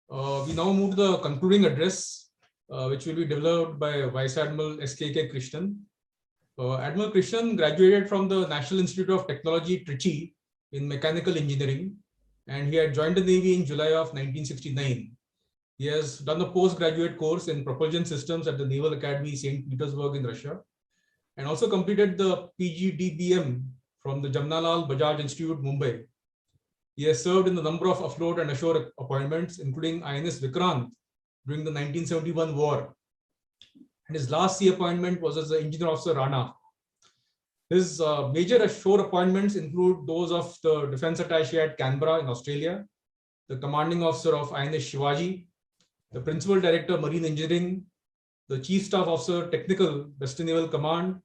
We now move to the concluding address, which will be developed by Vice Admiral S.K.K. Krishnan. Admiral Krishnan graduated from the National Institute of Technology, Trichy, in mechanical engineering, and he had joined the Navy in July of 1969. He has done a postgraduate course in propulsion systems at the Naval Academy, St. Petersburg in Russia, and also completed the PGDBM from the Jamnalal Bajaj Institute, Mumbai. He has served in a number of afloat and ashore appointments, including INS Vikrant during the 1971 war. And his last sea appointment was as the engineer officer Rana. His major ashore appointments include those of the defense attaché at Canberra in Australia, the commanding officer of INS Shivaji, the principal director marine engineering, the chief staff officer technical Western Naval Command,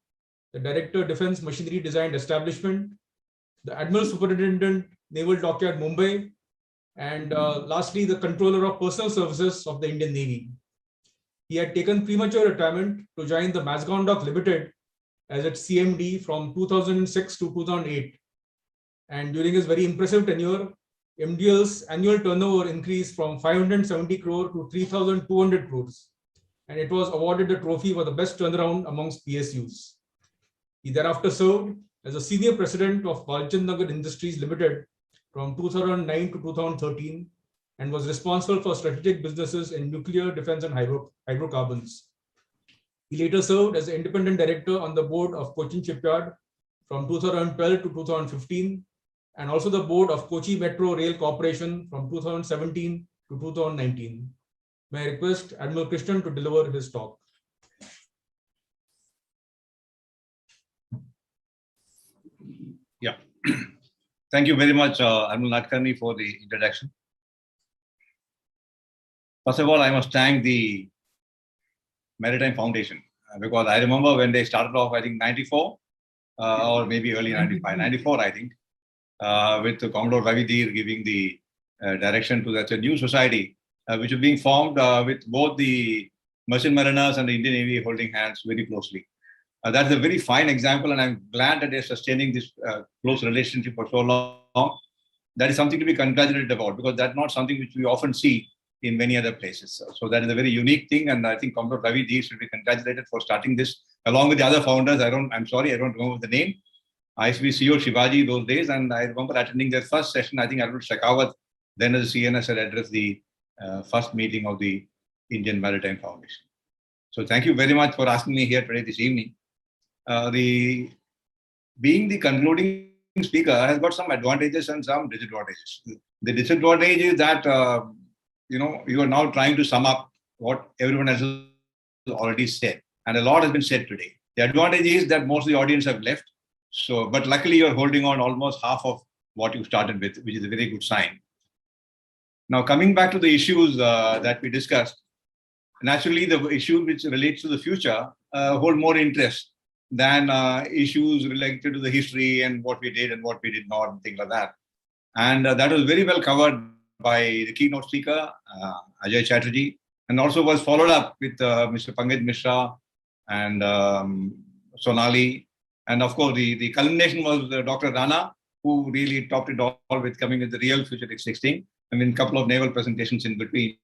the director defense machinery design establishment, the admiral superintendent Naval Dockyard Mumbai, and lastly the controller of personal services of the Indian Navy. He had taken premature retirement to join the Mazagon Limited as its CMD from 2006 to 2008. And during his very impressive tenure, MDL's annual turnover increased from 570 crore to 3,200 crores. And it was awarded the trophy for the best turnaround amongst PSUs. He thereafter served as a senior president of Walchand Nagar Industries Limited from 2009 to 2013 and was responsible for strategic businesses in nuclear, defense, and hydrocarbons. He later served as an independent director on the board of Cochin Shipyard from 2012 to 2015 and also the board of Kochi Metro Rail Corporation from 2017 to 2019. May I request Admiral Krishnan to deliver his talk. Yeah. Thank you very much, Admiral Nadkarni, for the introduction. First of all, I must thank the Maritime Foundation because I remember when they started off, I think 94 or maybe early 95, 94, I think, with Commodore Ravi Dheer giving the direction to that new society, which is being formed with both the Merchant Mariners and the Indian Navy holding hands very closely. That's a very fine example, and I'm glad that they're sustaining this close relationship for so long. That is something to be congratulated about because that's not something which we often see in many other places. So that is a very unique thing, and I think Commodore Ravi Dheer should be congratulated for starting this along with the other founders. I'm sorry, I don't remember the name. I used to be CEO Shivaji those days, and I remember attending their first session. I think Admiral Shekhawat, then as CNS, had addressed the first meeting of the Indian Maritime Foundation. So thank you very much for asking me here today this evening. Being the concluding speaker has got some advantages and some disadvantages. The disadvantage is that you are now trying to sum up what everyone else has already said, and a lot has been said today. The advantage is that most of the audience have left. So, but luckily you're holding on almost half of what you started with, which is a very good sign. Now, coming back to the issues that we discussed, naturally the issue which relates to the future hold more interest than issues related to the history and what we did and what we did not and things like that. And that was very well covered by the keynote speaker, Ajay Chatterjee, and also was followed up with Mr. Pankaj Mishra and Sonali. And of course, the culmination was Dr. Rana, who really topped it all with coming with the real futuristic 16. I mean, a couple of naval presentations in between,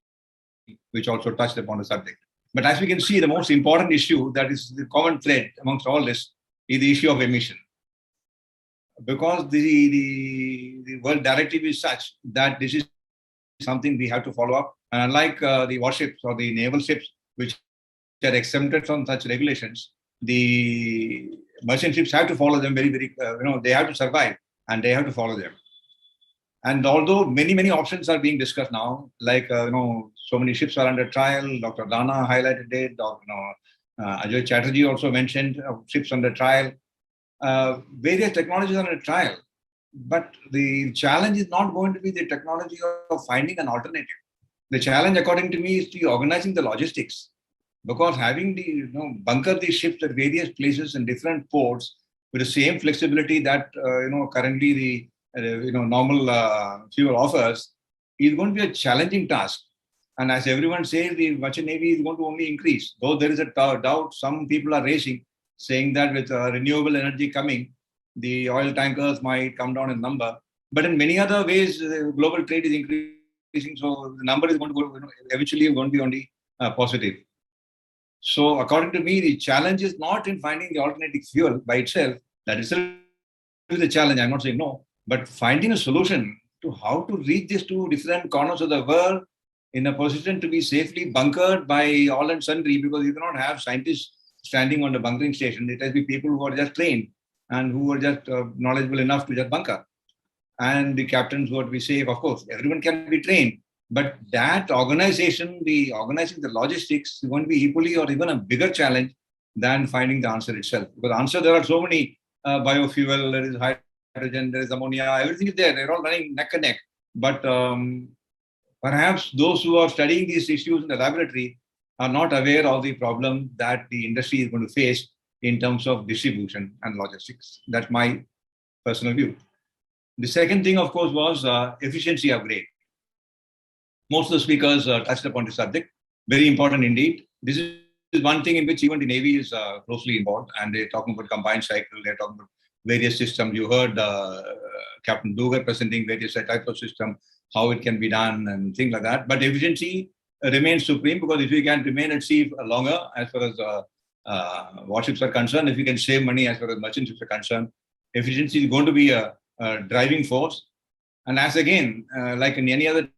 which also touched upon the subject. But as we can see, the most important issue that is the common thread amongst all this is the issue of emission. Because the world directive is such that this is something we have to follow up. And unlike the warships or the naval ships, which are exempted from such regulations, the merchant ships have to follow them very, very, they have to survive and they have to follow them. And although many options are being discussed now, like, so many ships are under trial, Dr. Rana highlighted it, Ajay Chatterjee also mentioned ships under trial, various technologies are under trial. But the challenge is not going to be the technology of finding an alternative. The challenge, according to me, is the organizing the logistics. Because having bunker these ships at various places in different ports with the same flexibility that currently the normal fuel offers is going to be a challenging task. And as everyone says, the merchant navy is going to only increase. Though there is a doubt, some people are raising, saying that with renewable energy coming, the oil tankers might come down in number. But in many other ways, global trade is increasing increasing, so the number is going to go, eventually going to be only positive. So according to me, the challenge is not in finding the alternative fuel by itself. That itself is a challenge. I'm not saying no, but finding a solution to how to reach these two different corners of the world in a position to be safely bunkered by all and sundry, because you cannot have scientists standing on the bunkering station. It has to be people who are just trained and who are just knowledgeable enough to just bunker. And the captains who are to be safe, of course, everyone can be trained. But that organization, organizing the logistics is going to be equally or even a bigger challenge than finding the answer itself. Because the answer, there are so many biofuel, there is hydrogen, there is ammonia, everything is there. They're all running neck and neck. But perhaps those who are studying these issues in the laboratory are not aware of the problem that the industry is going to face in terms of distribution and logistics. That's my personal view. The second thing, of course, was efficiency upgrade. Most of the speakers touched upon the subject. Very important indeed. This is one thing in which even the Navy is closely involved, and they're talking about combined cycle. They're talking about various systems. You heard Captain Dugar presenting various types of systems, how it can be done and things like that. But efficiency remains supreme, because if you can remain at sea longer as far as warships are concerned, if you can save money as far as merchant ships are concerned, efficiency is going to be a driving force. And as again, like in any other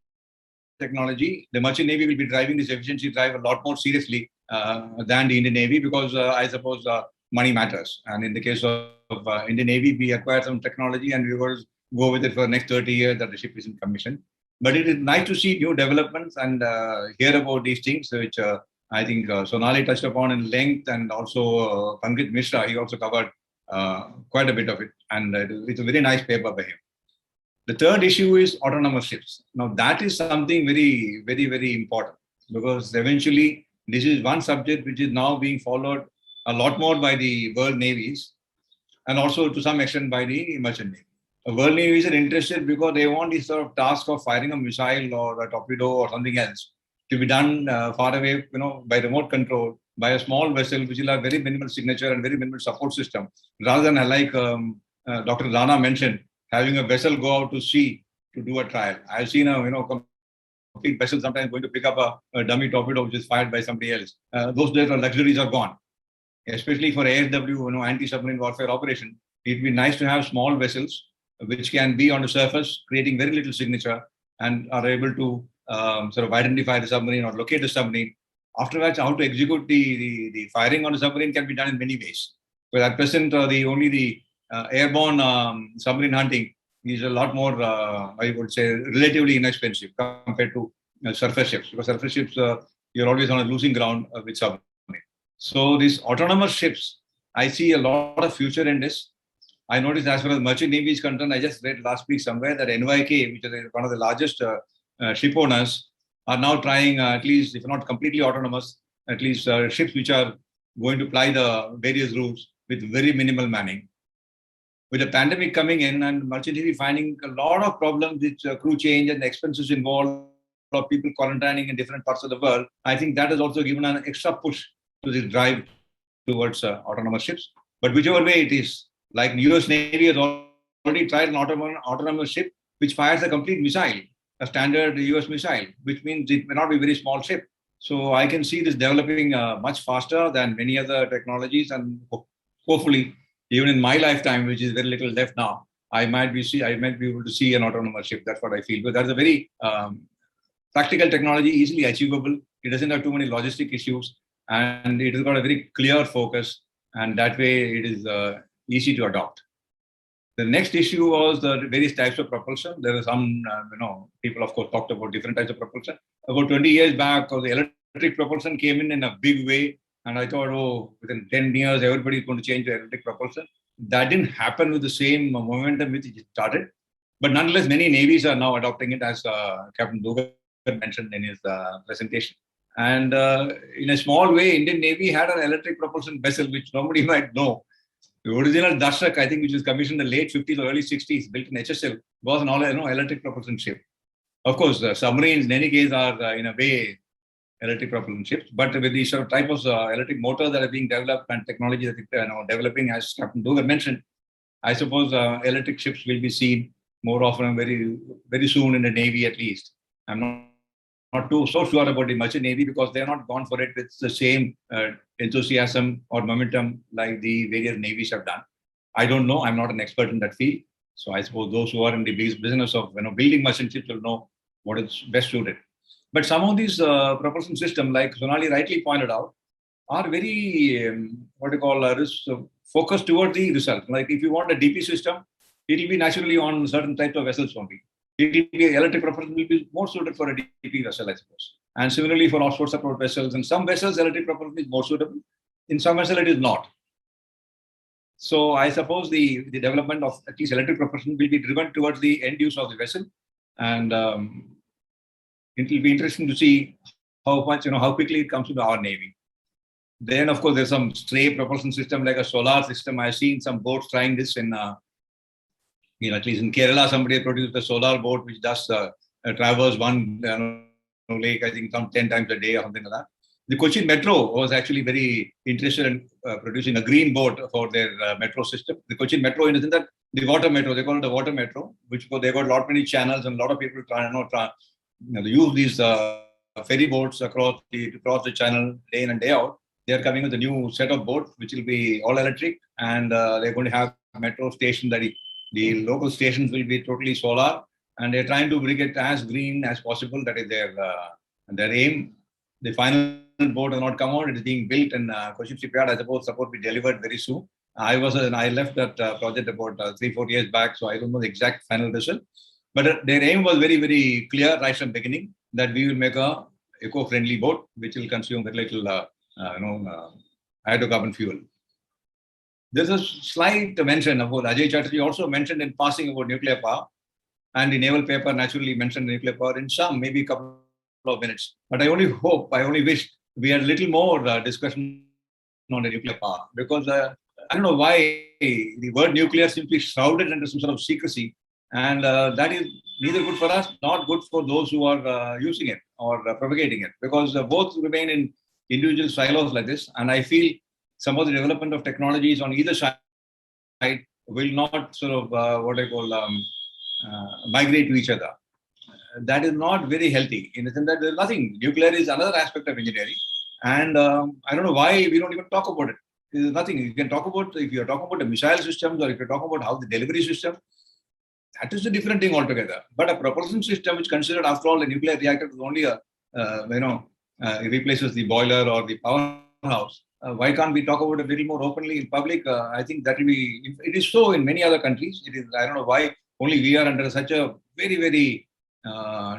technology, the merchant navy will be driving this efficiency drive a lot more seriously than the Indian Navy, because I suppose money matters. And in the case of Indian Navy, we acquire some technology and we will go with it for the next 30 years that the ship is in commission. But it is nice to see new developments and hear about these things, which I think Sonali touched upon in length, and also Pankaj Mishra, he also covered quite a bit of it. And it's a very nice paper by him. The third issue is autonomous ships. Now, that is something very, very, very important, because eventually this is one subject which is now being followed a lot more by the world navies, and also to some extent by the merchant navy. The world navies are interested because they want this sort of task of firing a missile or a torpedo or something else to be done far away, by remote control, by a small vessel which will have very minimal signature and very minimal support system, rather than like Dr. Rana mentioned, having a vessel go out to sea to do a trial. I've seen a complete vessel sometimes going to pick up a dummy torpedo which is fired by somebody else. Those days of luxuries are gone, especially for ASW, anti-submarine warfare operation. It'd be nice to have small vessels which can be on the surface, creating very little signature, and are able to sort of identify the submarine or locate the submarine. Afterwards, how to execute the firing on the submarine can be done in many ways. But at present, the airborne submarine hunting is a lot more, I would say, relatively inexpensive compared to surface ships. Because surface ships, you're always on a losing ground with submarine. So these autonomous ships, I see a lot of future in this. I noticed as far as merchant navy is concerned, I just read last week somewhere that NYK, which is one of the largest ship owners, are now trying, at least, if not completely autonomous, at least ships which are going to ply the various routes with very minimal manning. With the pandemic coming in and merchant navy finding a lot of problems with crew change and the expenses involved of people quarantining in different parts of the world, I think that has also given an extra push to this drive towards autonomous ships. But whichever way it is, like the US Navy has already tried an autonomous ship which fires a complete missile, a standard US missile, which means it may not be a very small ship. So I can see this developing much faster than many other technologies, and hopefully, even in my lifetime, which is very little left now, I might be able to see an autonomous ship. That's what I feel. But that's a very practical technology, easily achievable. It doesn't have too many logistic issues, and it has got a very clear focus. And that way, it is easy to adopt. The next issue was the various types of propulsion. There are some, people, of course, talked about different types of propulsion. About 20 years back, the electric propulsion came in a big way. And I thought, within 10 years, everybody is going to change to electric propulsion. That didn't happen with the same momentum which it started. But nonetheless, many navies are now adopting it, as Captain Dugar mentioned in his presentation. And in a small way, Indian Navy had an electric propulsion vessel, which nobody might know. The original Dashak, I think, which was commissioned in the late 50s or early 60s, built in HSL, was an electric propulsion ship. Of course, submarines, in any case, are in a way electric propulsion ships, but with the sort of type of electric motor that are being developed and technology that are developing, as Captain Dugar mentioned, I suppose electric ships will be seen more often, very, very soon in the Navy at least. I'm not too so sure about the merchant navy because they're not gone for it with the same enthusiasm or momentum like the various navies have done. I don't know. I'm not an expert in that field. So I suppose those who are in the business of building merchant ships will know what is best suited. But some of these propulsion systems, like Sonali rightly pointed out, are very focused toward the result. Like if you want a DP system, it will be naturally on certain types of vessels only. It will be electric propulsion will be more suited for a DP vessel, I suppose. And similarly for offshore support vessels, in some vessels electric propulsion is more suitable. In some vessels it is not. So I suppose the development of at least electric propulsion will be driven towards the end use of the vessel, and it will be interesting to see how quickly it comes to our navy. Then, of course, there's some stray propulsion system like a solar system. I've seen some boats trying this in, at least in Kerala, somebody produced a solar boat which does traverse one lake, I think, some 10 times a day or something like that. The Cochin Metro was actually very interested in producing a green boat for their metro system. The Cochin Metro, in the sense that the water metro, they call it the water metro, which they got a lot many channels and a lot of people use these ferry boats across the channel day in and day out. They are coming with a new set of boats, which will be all electric, and they're going to have metro station that the local stations will be totally solar, and they're trying to bring it as green as possible. That is their aim. The final boat has not come out. It is being built in Cochin Shipyard. I suppose supposed to be delivered very soon. I left that project about 3-4 years back, so I don't know the exact final result. But their aim was very, very clear right from the beginning that we will make a eco-friendly boat which will consume very little, hydrocarbon fuel. There's a slight mention about Ajay Chatterjee also mentioned in passing about nuclear power, and the naval paper naturally mentioned nuclear power in some, maybe a couple of minutes. But I only wish we had a little more discussion on the nuclear power, because I don't know why the word nuclear simply shrouded under some sort of secrecy, and that is neither good for us, not good for those who are using it or propagating it, because both remain in individual silos like this. And I feel some of the development of technologies on either side will not sort of migrate to each other. That is not very healthy in the sense that there's nothing. Nuclear is another aspect of engineering, and I don't know why we don't even talk about it. There's nothing you can talk about. If you're talking about the missile systems, or if you're talking about how the delivery system, that is a different thing altogether. But a propulsion system, which considered after all a nuclear reactor, is only it replaces the boiler or the powerhouse. Why can't we talk about it a little more openly in public? I think that will be. It is so in many other countries. It is. I don't know why only we are under such a very, very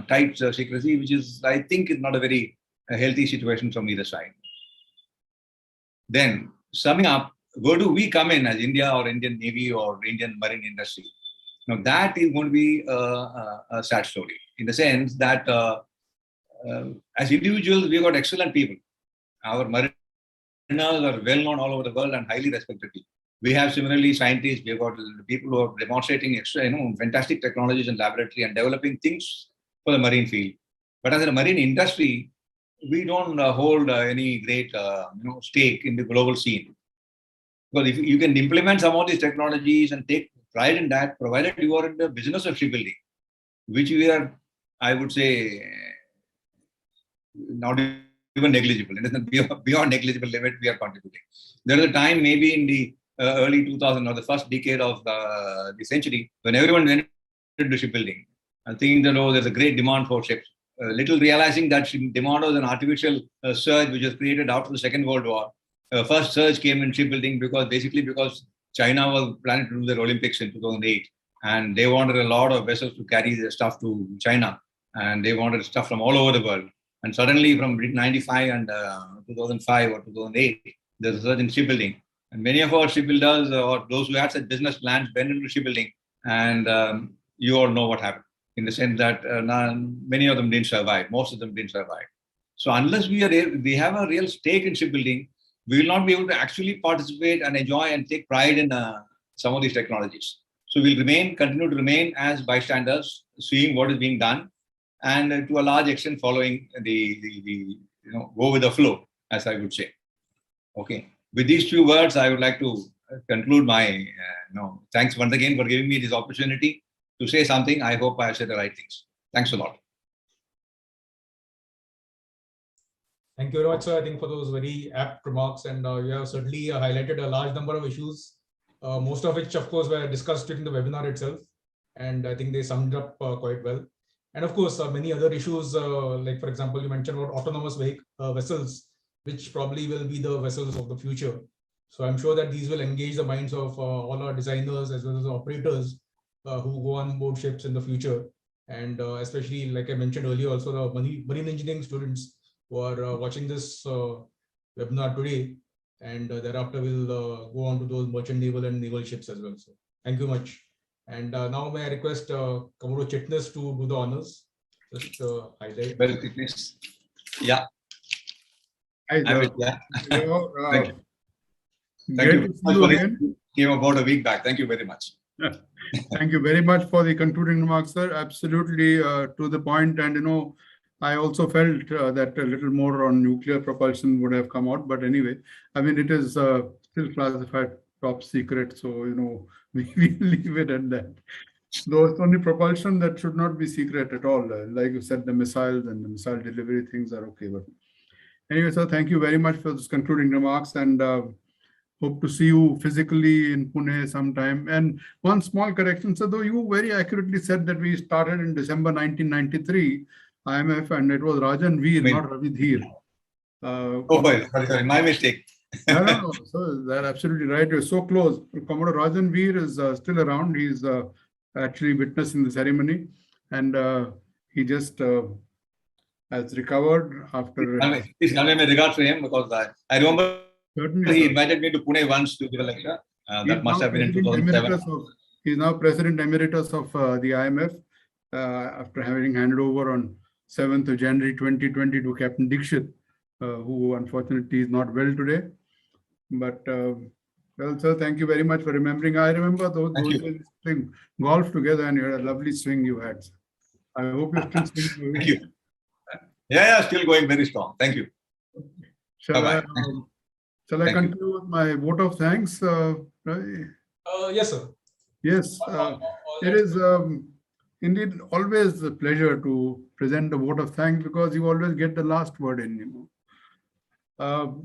tight secrecy, which is, I think, is not a very healthy situation from either side. Then, summing up, where do we come in as India or Indian Navy or Indian marine industry? Now, that is going to be a sad story in the sense that as individuals, we have got excellent people. Our mariners are well known all over the world and highly respected people. We have similarly scientists. We have got people who are demonstrating fantastic technologies in laboratory and developing things for the marine field. But as a marine industry, we don't hold any great stake in the global scene. Because if you can implement some of these technologies and take pride in that, provided you are in the business of shipbuilding, which we are, I would say, not even negligible. It is beyond negligible limit we are contributing. There is a time maybe in the early 2000 or the first decade of the century when everyone went into shipbuilding and thinking that, there's a great demand for ships. Little realizing that demand was an artificial surge which was created after the Second World War. First surge came in shipbuilding because China was planning to do their Olympics in 2008, and they wanted a lot of vessels to carry their stuff to China, and they wanted stuff from all over the world. And suddenly, from 1995 and 2005 or 2008, there's a surge in shipbuilding. And many of our shipbuilders or those who had such business plans went into shipbuilding, and you all know what happened, in the sense that many of them didn't survive. Most of them didn't survive. So unless we have a real stake in shipbuilding, we will not be able to actually participate and enjoy and take pride in some of these technologies. So we'll continue to remain as bystanders, seeing what is being done, and to a large extent following the go with the flow, as I would say. Okay. With these few words, I would like to conclude my thanks once again for giving me this opportunity to say something. I hope I said the right things. Thanks a lot. Thank you very much, sir. I think for those very apt remarks, and you have certainly highlighted a large number of issues, most of which, of course, were discussed in the webinar itself, and I think they summed up quite well. And of course, many other issues, like for example, you mentioned about autonomous vessels, which probably will be the vessels of the future. So I'm sure that these will engage the minds of all our designers as well as the operators who go on board ships in the future, and especially, like I mentioned earlier, also the marine engineering students who are watching this webinar today, and thereafter we'll go on to those merchant naval and naval ships as well. So thank you much. And now may I request Commodore Chitnis to do the honors. Just highlight. Well, it is, yeah. Hi, I mean, yeah. Thank Thank you. Great to see you again. Came about a week back. Thank you very much. Thank you very much for the concluding remarks, sir. Absolutely to the point. And, I also felt that a little more on nuclear propulsion would have come out. But anyway, I mean, it is still classified top secret. So, we leave it at that. Though it's only propulsion that should not be secret at all. Like you said, the missiles and the missile delivery things are okay. But anyway, sir, thank you very much for those concluding remarks, and hope to see you physically in Pune sometime. And one small correction, sir, though you very accurately said that we started in December 1993, IMF, and it was Rajan Veer, not Ravi Dheer. Oh, sorry, my mistake. No, so that's absolutely right. You're so close. Commodore Rajan Veer is still around. He's actually witnessing the ceremony, and he just has recovered after. Please convey my regards to him, because I remember Certainly, he sir. invited me to Pune once to give a lecture. That He's must now have been in President 2007. He's now President Emeritus of the IMF after having handed over on 7th of January 2020 to Captain Dixit, who unfortunately is not well today. But well, sir, thank you very much for remembering. I remember those days playing golf together, and you had a lovely swing you had. I hope you're still swinging. Thank you. Yeah, still going very strong. Thank you. Shall I Thank you. continue with my vote of thanks, Ravi? Yes, sir. Yes, it is indeed always a pleasure to present a vote of thanks, because you always get the last word in,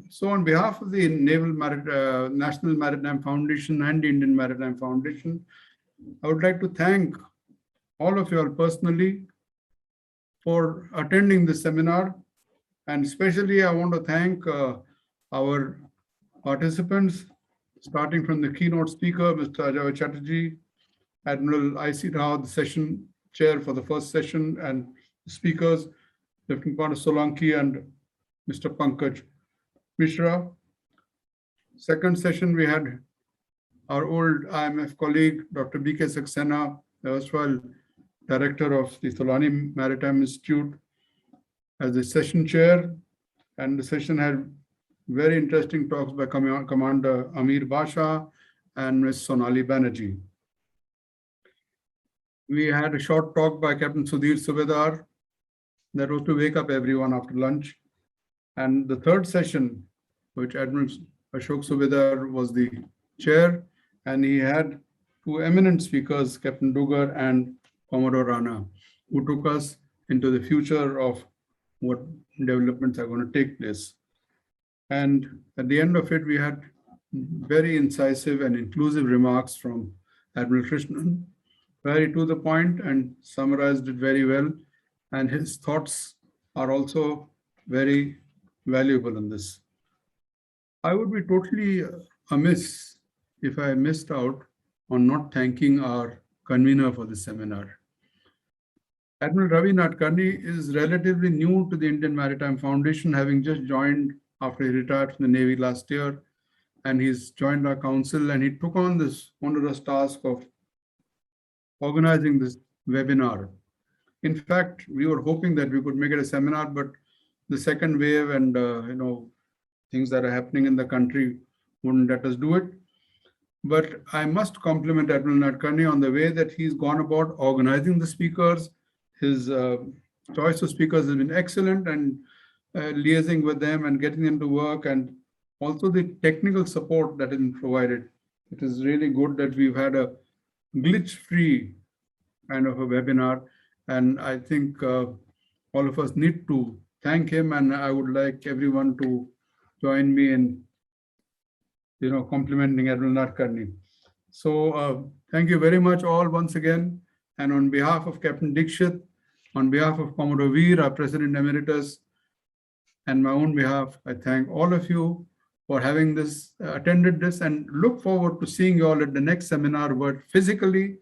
So on behalf of the National Maritime Foundation and the Indian Maritime Foundation, I would like to thank all of you all personally for attending this seminar. And especially I want to thank our participants, starting from the keynote speaker, Mr. Ajay Chatterjee, Admiral I.C. Rao, the session chair for the first session, and speakers, Lieutenant Commander Solanki and Mr. Pankaj Mishra. Second session, we had our old IMF colleague, Dr. B.K. Saxena, the erstwhile director of the Solani Maritime Institute, as the session chair. And the session had very interesting talks by Commander Amir Basha and Ms. Sonali Banerjee. We had a short talk by Captain Sudhir Subedar that was to wake up everyone after lunch. And the third session, which Admiral Ashok Subedar was the chair, and he had two eminent speakers, Captain Dugar and Commodore Rana, who took us into the future of what developments are going to take place. And at the end of it, we had very incisive and inclusive remarks from Admiral Krishnan, very to the point, and summarized it very well. And his thoughts are also very valuable in this. I would be totally amiss if I missed out on not thanking our convener for this seminar. Admiral Ravi Nadkarni is relatively new to the Indian Maritime Foundation, having just joined after he retired from the Navy last year, and he's joined our council, and he took on this onerous task of organizing this webinar. In fact, we were hoping that we could make it a seminar, but the second wave and things that are happening in the country wouldn't let us do it. But I must compliment Admiral Nadkarni on the way that he's gone about organizing the speakers. His choice of speakers has been excellent, and liaising with them and getting them to work, and also the technical support that has been provided. It is really good that we've had a glitch-free kind of a webinar, and I think all of us need to thank him, and I would like everyone to join me in, complimenting Admiral Nadkarni. So thank you very much all once again. And on behalf of Captain Dixit, on behalf of Commodore Veer, our President Emeritus, and my own behalf, I thank all of you for having attended this, and look forward to seeing you all at the next seminar, but physically.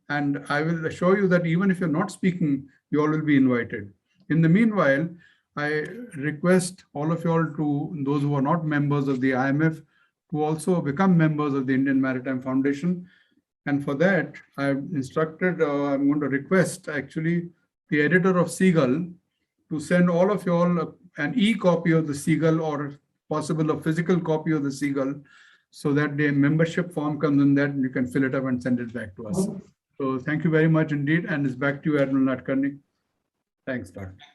And I will assure you that even if you're not speaking, you all will be invited. In the meanwhile, I request all of you all, to those who are not members of the IMF, to also become members of the Indian Maritime Foundation. And for that, I'm going to request actually the editor of Seagull to send all of you all an e-copy of the Seagull, or possible a physical copy of the Seagull, so that the membership form comes in that and you can fill it up and send it back to us. So thank you very much indeed. And it's back to you, Admiral Nadkarni. Thanks, Doctor.